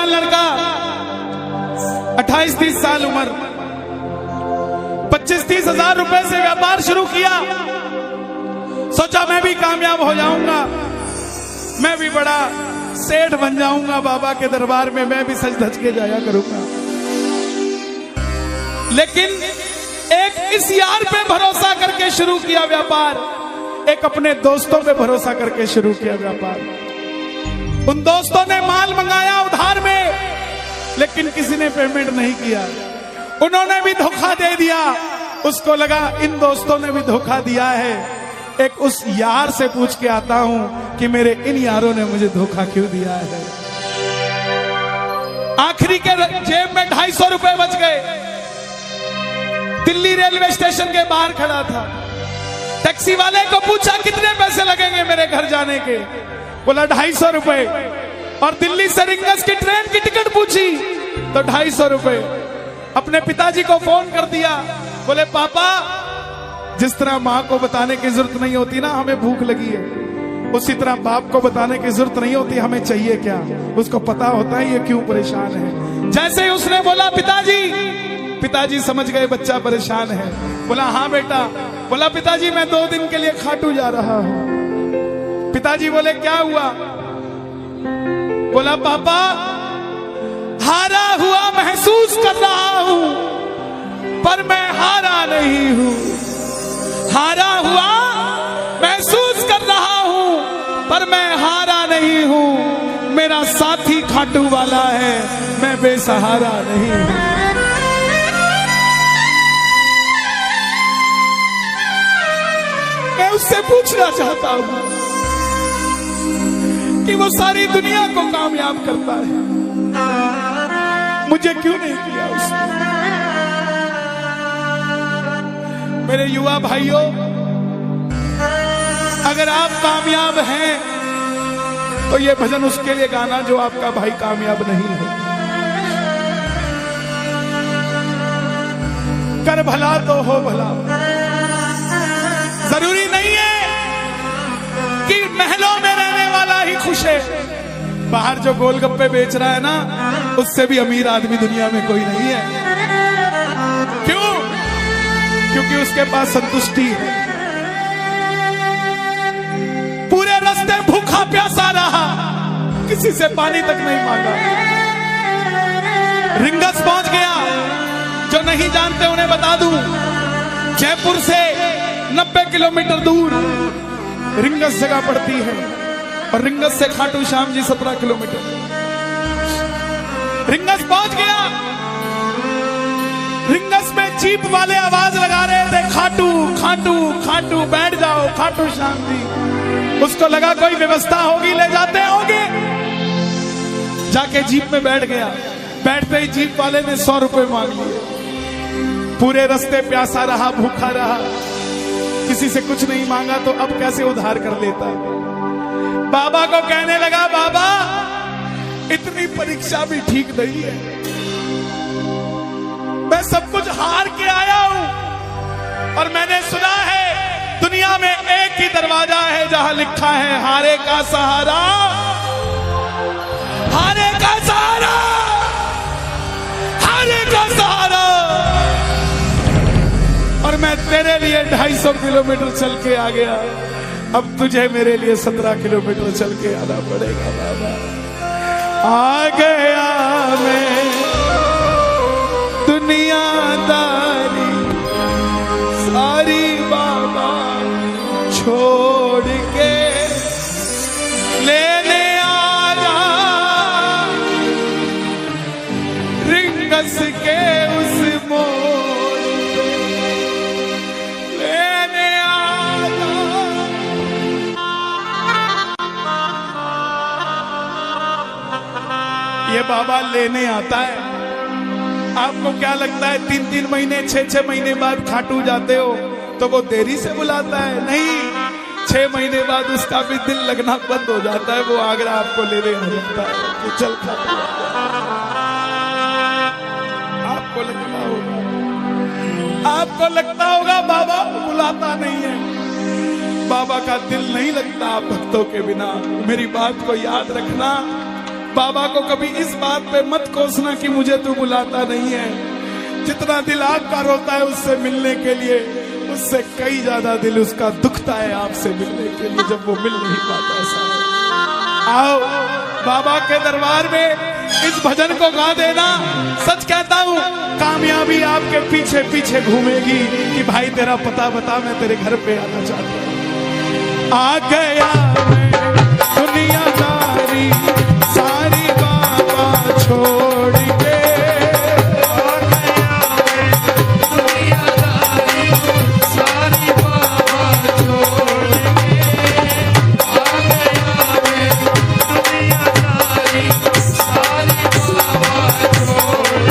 नौजवान लड़का, 28-30 साल उम्र, 25-30 हजार रुपए से व्यापार शुरू किया। सोचा मैं भी कामयाब हो जाऊंगा, मैं भी बड़ा सेठ बन जाऊंगा, बाबा के दरबार में मैं भी सज धज के जाया करूंगा। लेकिन एक इस यार पे भरोसा करके शुरू किया व्यापार, एक अपने दोस्तों पे भरोसा करके शुरू किया व्यापार। उन दोस्तों ने माल मंगाया उधार में, लेकिन किसी ने पेमेंट नहीं किया। उन्होंने भी धोखा दे दिया। उसको लगा इन दोस्तों ने भी धोखा दिया है, एक उस यार से पूछ के आता हूं कि मेरे इन यारों ने मुझे धोखा क्यों दिया है। आखिरी के जेब में 250 रुपए बच गए। दिल्ली रेलवे स्टेशन के बाहर खड़ा था। टैक्सी वाले को पूछा कितने पैसे लगेंगे मेरे घर जाने के, बोला 250 रुपए। और दिल्ली से रिंगस की ट्रेन की टिकट पूछी तो 250 रुपए। अपने पिताजी को फोन कर दिया, बोले पापा, जिस तरह माँ को बताने की जरूरत नहीं होती ना हमें भूख लगी है, उसी तरह बाप को बताने की जरूरत नहीं होती हमें चाहिए क्या, उसको पता होता है ये क्यों परेशान है। जैसे ही उसने बोला पिताजी समझ गए बच्चा परेशान है। बोला हाँ बेटा। बोला पिताजी मैं 2 दिन के लिए खाटू जा रहा हूं। पिताजी बोले क्या हुआ? बोला पापा, हारा हुआ महसूस कर रहा हूं, पर मैं हारा नहीं हूं। हारा हुआ महसूस कर रहा हूं, पर मैं हारा नहीं हूं। मेरा साथी खाटू वाला है, मैं बेसहारा नहीं हूं। मैं उससे पूछना चाहता हूं कि वो सारी दुनिया को कामयाब करता है, मुझे क्यों नहीं किया उसने? मेरे युवा भाइयों, अगर आप कामयाब हैं तो ये भजन उसके लिए गाना जो आपका भाई कामयाब नहीं है। कर भला तो हो भला। जरूरी नहीं है कि महलों में रहने वाला ही खुश है। बाहर जो गोलगप्पे बेच रहा है ना, उससे भी अमीर आदमी दुनिया में कोई नहीं है। क्यों? क्योंकि उसके पास संतुष्टि है। पूरे रास्ते भूखा प्यासा रहा, किसी से पानी तक नहीं मांगा। रिंगस पहुंच गया। जो नहीं जानते उन्हें बता दूं, जयपुर से 90 किलोमीटर दूर रिंगस जगह पड़ती है, और रिंगस से खाटू श्याम जी 17 किलोमीटर। रिंगस पहुंच गया। रिंगस में जीप वाले आवाज लगा रहे थे, खाटू खाटू खाटू, बैठ जाओ खाटू श्याम जी। उसको लगा कोई व्यवस्था होगी, ले जाते होंगे। जाके जीप में बैठ गया। बैठते ही जीप वाले ने 100 रुपए मांग लिए। पूरे रास्ते प्यासा रहा, भूखा रहा, किसी से कुछ नहीं मांगा, तो अब कैसे उधार कर लेता है। बाबा को कहने लगा, बाबा इतनी परीक्षा भी ठीक नहीं है, मैं सब कुछ हार के आया हूं, और मैंने सुना है दुनिया में एक ही दरवाजा है जहां लिखा है हारे का सहारा, हारे का सहारा, हारे का सहारा। और मैं तेरे लिए 250 किलोमीटर चल के आ गया, अब तुझे मेरे लिए 17 किलोमीटर चल के आना पड़ेगा। बाबा आ गया मैं दुनियादारी सारी बाबा छोड़ के, लेने आया रिंगस के उस मोड़, लेने आया। ये बाबा लेने आता है। आपको क्या लगता है 3-3 महीने 6-6 महीने बाद खाटू जाते हो तो वो देरी से बुलाता है? नहीं, 6 महीने बाद उसका भी दिल लगना बंद हो जाता है, वो आगरा आपको लेने आ जाता है कि चल खाटू। आपको लगता होगा बाबा बुलाता नहीं है। बाबा का दिल नहीं लगता भक्तों के बिना। मेरी बात को याद रखना, बाबा को कभी इस बात पे मत कोसना कि मुझे तू बुलाता नहीं है। जितना दिल आपका रोता है उससे मिलने के लिए, उससे कई ज्यादा दिल उसका दुखता है आपसे मिलने के लिए, जब वो मिल नहीं पाता ऐसा। आओ बाबा के दरबार में इस भजन को गा देना। सच कहता हूँ, कामयाबी आपके पीछे पीछे घूमेगी कि भाई तेरा पता बता, मैं तेरे घर पे आना चाहता हूँ। आ गया मैं दुनियादारी सारी बाबा छोड़ के, आ गया मैं दुनियादारी सारी बाबा छोड़ के, आ गया मैं दुनियादारी सारी बाबा छोड़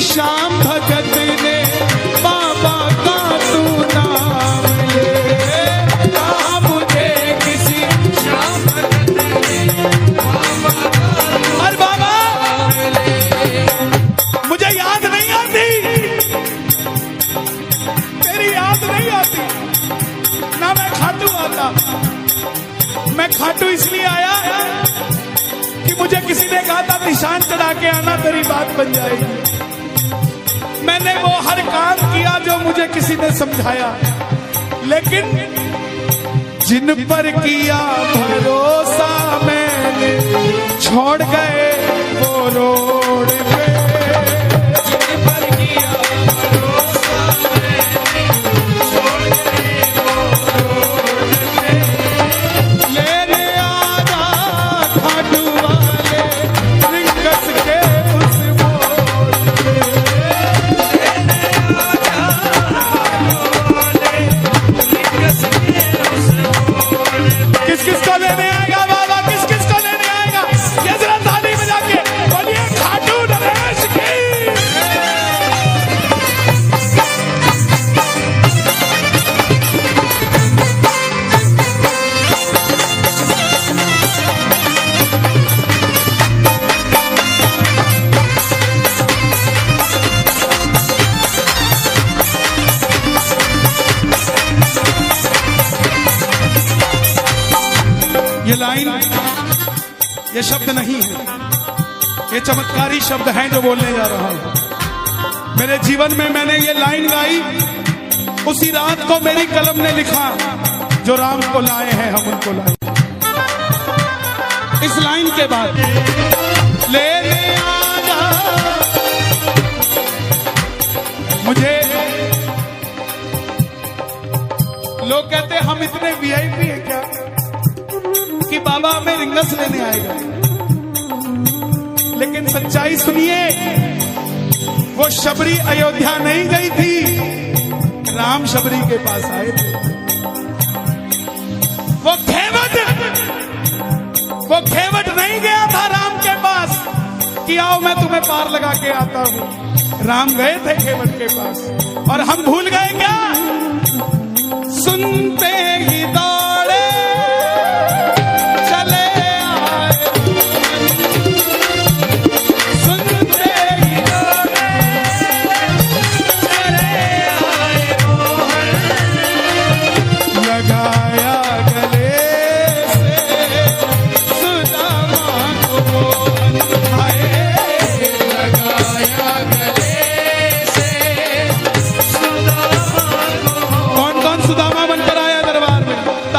श्याम भगत ने बाबा का तू नाम ले, कहा मुझे किसी श्याम भगत ने बाबा का, अरे बाबा मुझे याद नहीं आती, तेरी याद नहीं आती ना, मैं खाटू आता। मैं खाटू इसलिए आया कि मुझे किसी ने कहा था निशान चढ़ा के आना, तेरी बात बन जाएगी। मैंने वो हर काम किया जो मुझे किसी ने समझाया, लेकिन जिन पर किया भरोसा मैंने छोड़ गए वो रोड पे, जिन पर किया भरोसा मैंने छोड़ गए वो रोड पे, लेने आना खाटू वाले रिंगस के उस मोड़ पे, किस किस को लेने आएगा बाबा, किस किस को लेने आएगा, ये जरा ताली बजा के बोलिए खाटू नरेश की। ये लाइन, ये शब्द नहीं है, ये चमत्कारी शब्द हैं जो बोलने जा रहा हूं। मेरे जीवन में मैंने ये लाइन गाई, उसी रात को मेरी कलम ने लिखा, जो राम को लाए हैं हम उनको लाए। इस लाइन के बाद लेने आना मुझे, लोग कहते हम इतने वीआईपी हैं क्या कि बाबा हमें रिंगस लेने आएगा, लेकिन सच्चाई सुनिए, वो शबरी अयोध्या नहीं गई थी, राम शबरी के पास आए थे। वो खेवट नहीं गया था राम के पास कि आओ मैं तुम्हें पार लगा के आता हूं, राम गए थे खेवट के पास। और हम भूल गए क्या, सुनते ही दौड़े सुदामा बनकर आया दरबार में।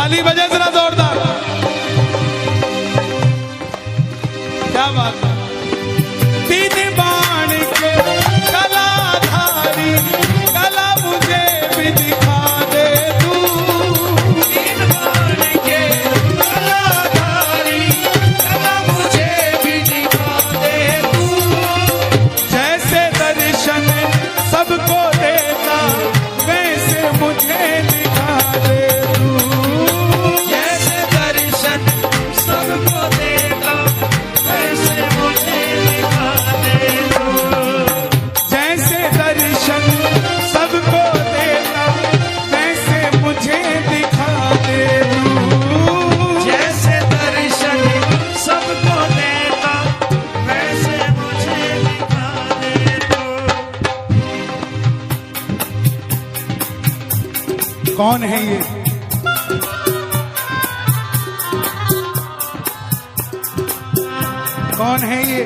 कौन है ये? कौन है ये?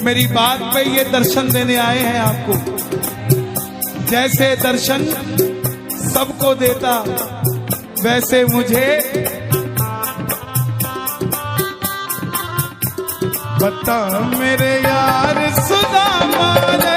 मेरी बात पे ये दर्शन देने आए हैं आपको। जैसे दर्शन सबको देता वैसे मुझे बता मेरे यार सुदामा ने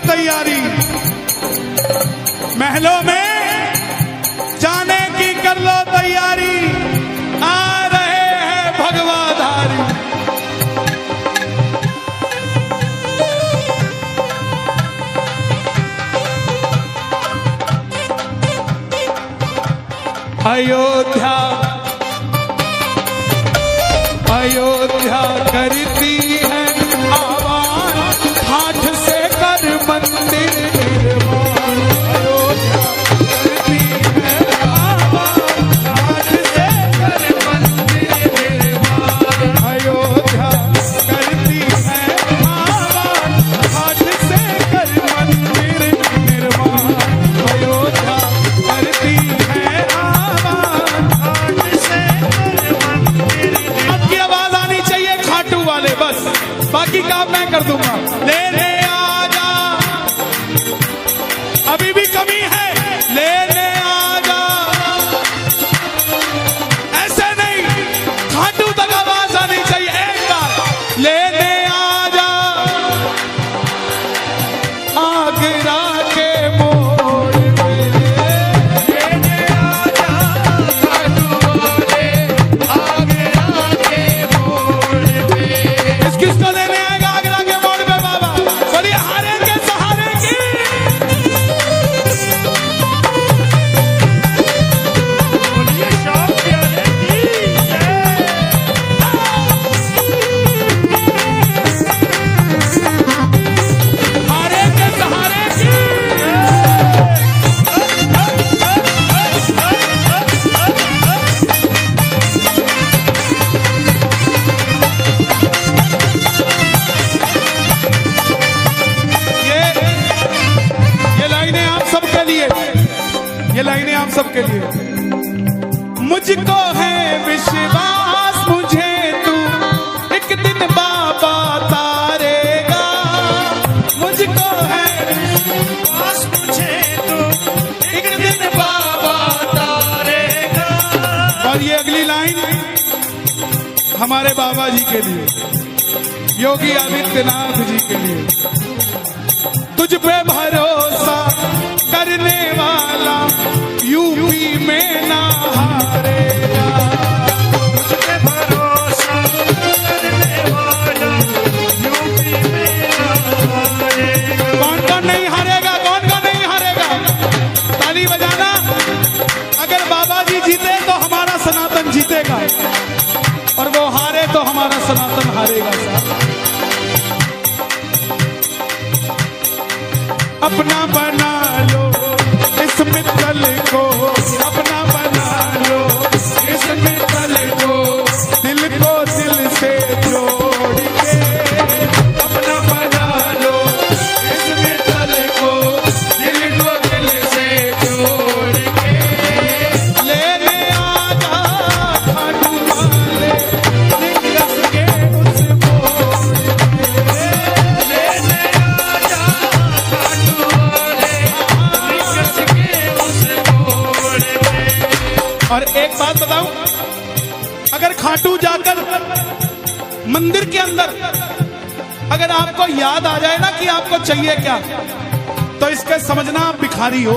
तैयारी, महलों में जाने की कर लो तैयारी, आ रहे हैं भगवाधारी। अयोध्या अयोध्या करती है आवाज, हाथ से कर मंदिर निर्माण। अयोध्या करती है आवाज, हाथ से कर मंदिर निर्माण। अयोध्या करती है आवाज, हाथ से कर मंदिर निर्माण। अयोध्या करती है आवाज, हाथ से कर मंदिर। अब की आवाज आनी चाहिए खाटू वाले, बस बाकी काम मैं कर दूंगा। लेने आजा, अभी भी कमी है, लेने आजा। ऐसे नहीं, खाटू तक आवाज आनी चाहिए एक बार। लेने आजा आगरा के मोड़ पे, लेने आजा खाटू वाले आगरा के मोड़ पे। किसको लेने आएगा आगरा के मोड़ पे बाबा? बोलिए हारे के सहारे की। बोलिए शौक प्यारे की जय। हारे के सहारे की। ये लाइनें आप सबके लिए, ये लाइनें आप सबके लिए। मुझको है विश्वास, मुझे तू एक दिन बाबा तारेगा। मुझको है विश्वास, मुझे तू एक दिन बाबा तारेगा। और ये अगली लाइन हमारे बाबा जी के लिए, योगी आदित्यनाथ जी के लिए। तुझ पे भरोसा करने वाला यूपी में ना हारेगा। तुझ पे भरोसा करने वाला यूपी में ना हारेगा। कौन कौन नहीं हारेगा? कौन कौन नहीं हारेगा? ताली बजाना। अगर बाबा जी जीते तो हमारा सनातन जीतेगा, और वो हारे तो हमारा सनातन हारेगा। साहब अपना बना लो इस मित्तल को, अपना बना लो इस मित्तल को, दिल को दिल से जोड़ के। अपना बना लो इस मित्तल को, दिल को दिल से जोड़ के। लेने आजा खाटू वाले निकस के उस मोड़ पे। लेने आजा और एक बात बताऊं, अगर खाटू जाकर मंदिर के अंदर अगर आपको याद आ जाए ना कि आपको चाहिए क्या, तो इसके समझना आप भिखारी हो।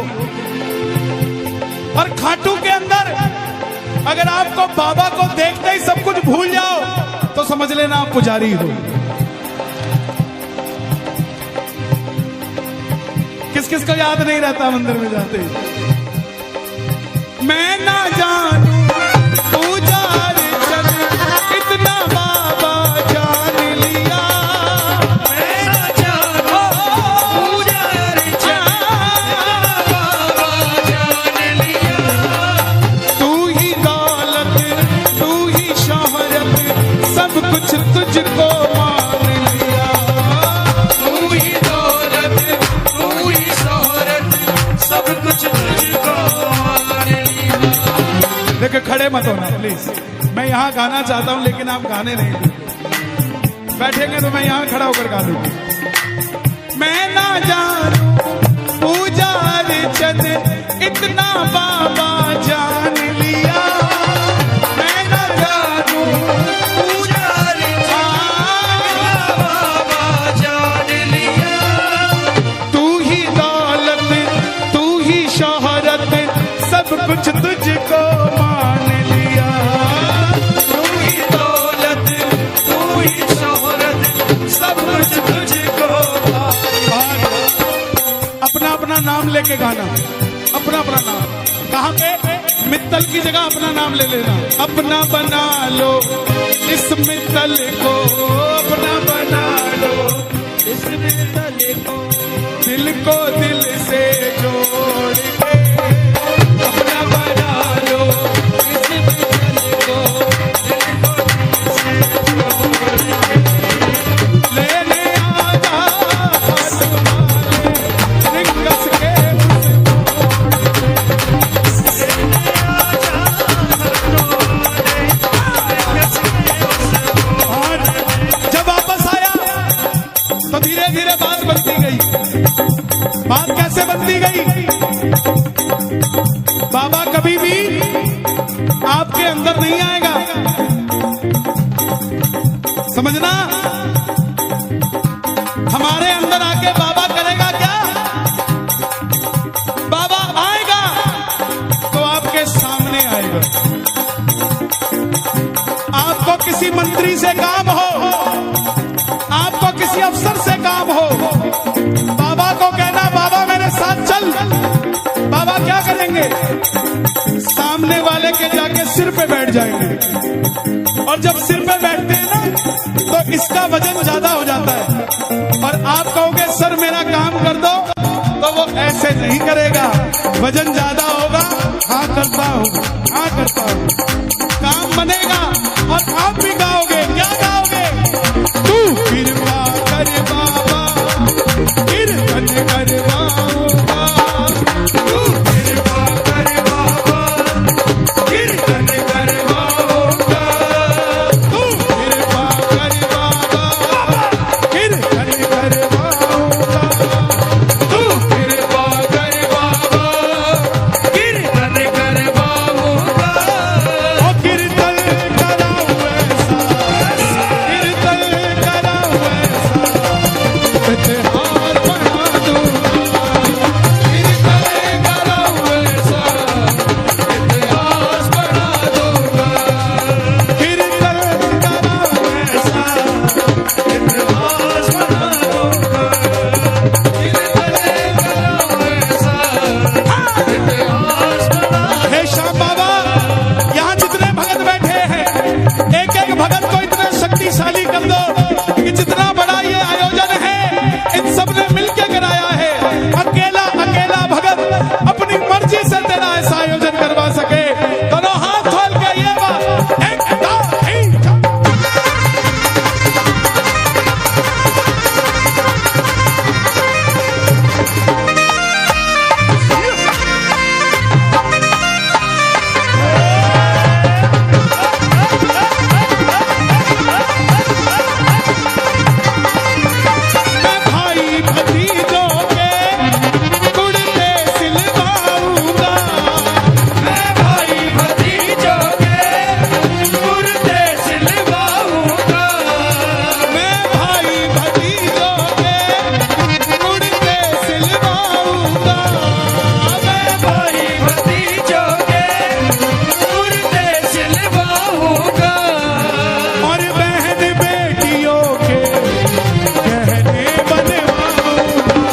और खाटू के अंदर अगर आपको बाबा को देखते ही सब कुछ भूल जाओ, तो समझ लेना आप पुजारी हो। किस किस को याद नहीं रहता मंदिर में जाते? मैं ना जानू पूजा अर्चन इतना लेकिन खड़े मत होना प्लीज। मैं यहाँ गाना चाहता हूँ लेकिन आप गाने नहीं देंगे। बैठेंगे तो मैं यहाँ खड़ा होकर गा दूंगा। मैं ना जानू पूजा अर्चन इतना बाबा जान लिया। मैं ना जानू पूजा अर्चन बाबा जान लिया। तू ही दौलत तू ही शोहरत सब कुछ तुझको मान लिया। तू ही दौलत तू ही शोहरत सब कुछ तुझको मान। अपना अपना नाम लेके गाना, अपना अपना नाम। कहाँ पे? मित्तल की जगह अपना नाम ले लेना। अपना बना लो इस मित्तल को, अपना बना लो इस मित्तल को, दिल को दिल से जोड़ के अपना बना लो इस मित्तल को, दिल को दिल से जोड़ के लेने आजा रिंगस के जब वापस आया तो धीरे धीरे बात बनती गई। बात कैसे बनती गई? बाबा कभी भी आपके अंदर नहीं आएगा, समझना। हमारे अंदर आके बाबा करेगा क्या? बाबा आएगा तो आपके सामने आएगा। आपको किसी मंत्री से काम हो, आपको किसी अफसर से काम हो, बाबा को कहना बाबा मेरे साथ चल। बाबा क्या करेंगे? सामने वाले के जाके सिर पे बैठ जाएंगे। और जब सिर पे बैठते हैं ना तो इसका वजन ज्यादा हो जाता है। और आप कहोगे सर मेरा काम कर दो, तो वो ऐसे नहीं करेगा। वजन ज्यादा होगा, हाँ करता हूँ, हाँ करता हूँ, काम बनेगा। और आप भी गाओगे, क्या गाओगे? तू कृपा कर बाबा कीर्तन करवाऊंगा, तू कृपा कर बाबा कीर्तन करवाऊंगा, तू कृपा कर बाबा कीर्तन करवाऊंगा, तू कृपा कर बाबा कीर्तन करवाऊंगा। ओ कीर्तन कराऊं ऐसा, कीर्तन कराऊं ऐसा, इतिहास बना दूंगा। कीर्तन कराऊं ऐसा, इतिहास बना दूंगा। कीर्तन कराऊं ऐसा, इतिहास बना दूंगा। कीर्तन कराऊं ऐसा, इतिहास बना। हे श्याम बाबा, यहाँ जितने भगत बैठे हैं, एक एक भगत को इतना शक्तिशाली कर दो कि जितना बड़ा ये आयोजन है इन सब ने मिलकर कराया है। अकेला अकेला भगत अपनी मर्जी से तेरा ऐसा आयोजन करवा सके। दोनों हाथ खोल के ये बात एक दो तीन मैं भाई भतीजों के कुर्ते सिलवाऊंगा। मैं भाई भतीजों के कुर्ते सिलवाऊंगा। मैं भाई भतीजों के कुर्ते सिलवाऊंगा। मैं भाई भतीजों के कुर्ते सिलवाऊंगा। और बहन बेटियों के गहने बनवाऊंगा।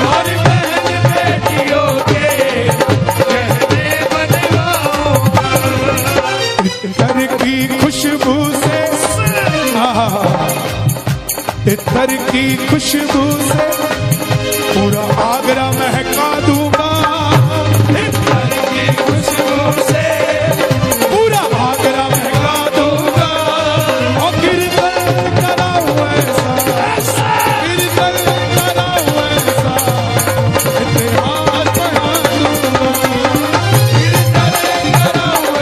और बहन बेटियों के गहने बनवाऊंगा। इत्र की खुशबू से, इत्र की खुशबू से पूरा आगरा महका दूंगा। इत्र की खुशबू से पूरा आगरा महका दूंगा। और कीर्तन कराऊं ऐसा, कीर्तन कराऊं ऐसा, इतिहास बना दूंगा। कीर्तन कराऊं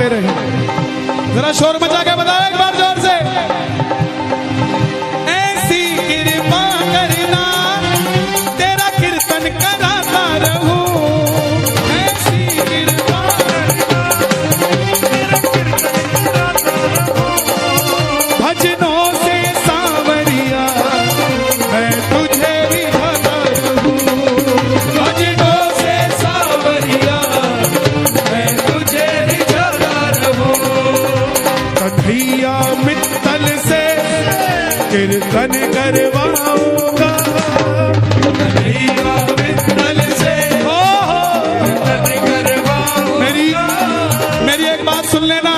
गाते रहे। जरा शोर मचा के बताओ एक बार जोर से। ऐसी कृपा करना तेरा कीर्तन कराता रहूं, ऐसी कृपा करना तेरा कीर्तन कराता रहूं। भजनों से सांवरिया मैं तुझे रिझाता रहूं, भजनों से सांवरिया मैं तुझे रिझाता रहूं। कन्हैया मित्तल से कीर्तन करवाऊंगा, कन्हैया मित्तल से कीर्तन करवाऊंगा। मेरी एक बात सुन लेना,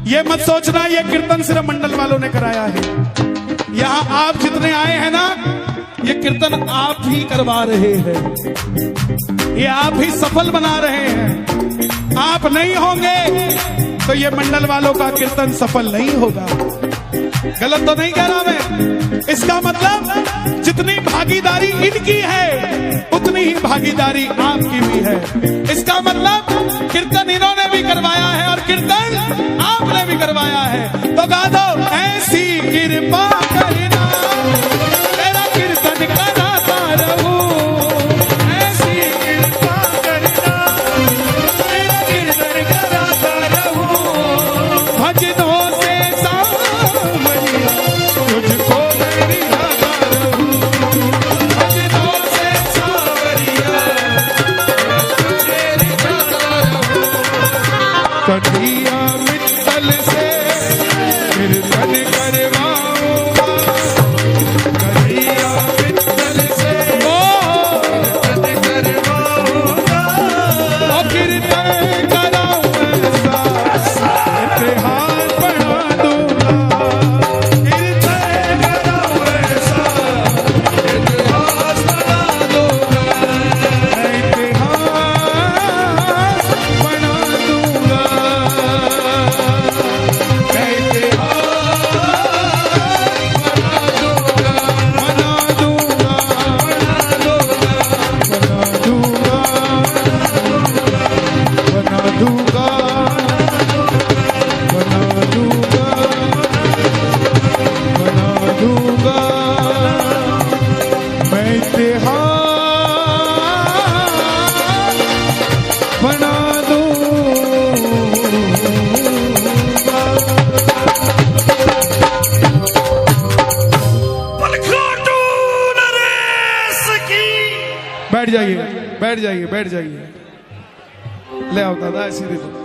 ये मत सोचना ये कीर्तन सिर्फ मंडल वालों ने कराया है। यहाँ आप जितने आए हैं ना, ये कीर्तन आप ही करवा रहे हैं, ये आप ही सफल बना रहे हैं। आप नहीं होंगे तो ये मंडल वालों का कीर्तन सफल नहीं होगा। गलत तो नहीं कह रहा मैं। इसका मतलब जितनी भागीदारी इनकी है उतनी ही भागीदारी आपकी भी है। इसका मतलब कीर्तन इन्होंने भी करवाया है और कीर्तन आपने भी करवाया है। तो गा दो, ऐसी कृपा करना तेरा कीर्तन कराता रहूं, ऐसी कृपा करना तेरा कीर्तन कराता रहूं। भजनों से सांवरिया तुझको मैं रिझाता रहूं, भजनों से सांवरिया तुझे रिझाता रहूं। कन्हैया मित्तल से कीर्तन करवाऊंगा, कन्हैया मित्तल से कीर्तन करवाऊंगा। ओ कीर्तन कराऊंगा ऐसा इतिहास बना दूंगा, कीर्तन कराऊंगा ऐसा इतिहास बना दूंगा, इतिहास बना दूंगा, बैठ जाइए, बैठ जाइए, बैठ जाइए। ले आओ दादा, ऐसी दे दो।